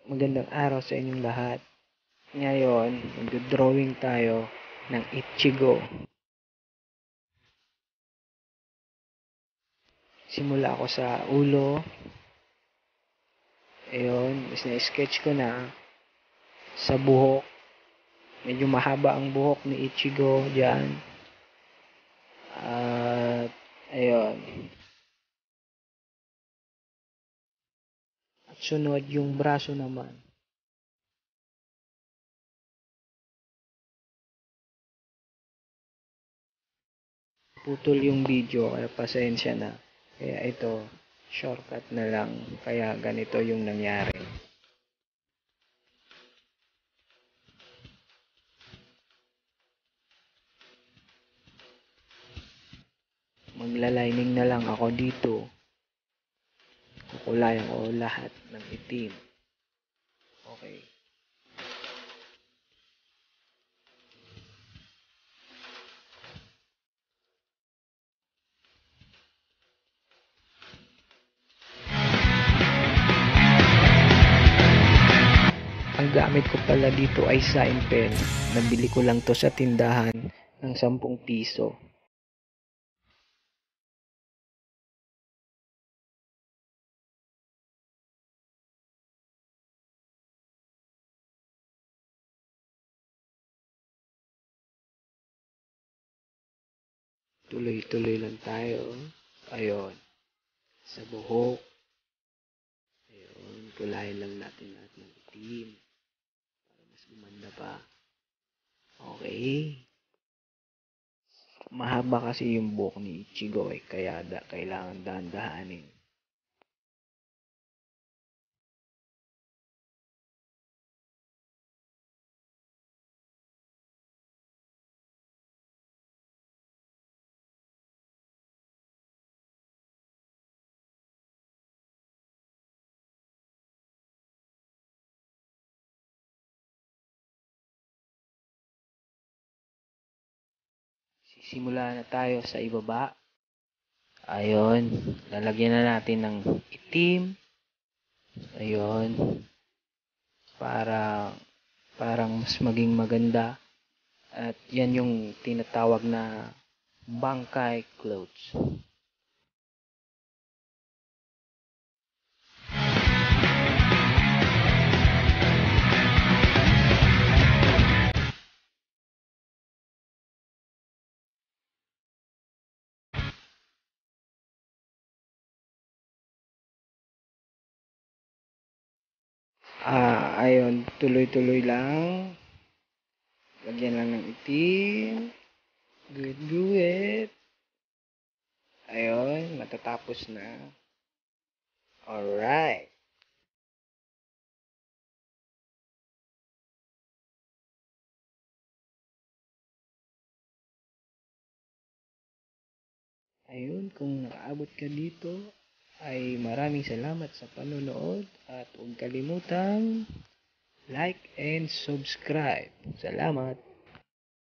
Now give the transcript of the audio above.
Magandang araw sa inyong lahat. Ngayon, mag-drawing tayo ng Ichigo. Simula ako sa ulo. Ayun, mas na-sketch ko na sa buhok. Medyo mahaba ang buhok ni Ichigo dyan. At, ayun. At sunod yung braso naman. Putol yung video, kaya pasensya na. Kaya ito, shortcut na lang. Kaya ganito yung nangyari. Magla-lining na lang ako dito. Kukulayan ko lahat ng itim. Okay. Ang gamit ko pala dito ay sign pen. Nabili ko lang to sa tindahan ng 10 piso. Tuloy-tuloy lang tayo. Ayun. Sa buhok. Ayun. Kulayan lang natin lahat ng itim. Para mas gumanda pa. Okay. Mahaba kasi yung buhok ni Ichigo kaya kailangan dahan-dahanin. Sisimula na tayo sa ibaba. Ayun. Lalagyan na natin ng itim. Ayun. Parang mas maging maganda. At yan yung tinatawag na Bankai clothes. Ayun, tuloy-tuloy lang. Lagyan lang ng itim. Guhit-guhit. Ayun, matatapos na. Alright. Ayun, kung nakaabot ka dito, ay maraming salamat sa panonood at huwag kalimutang like and subscribe. Salamat!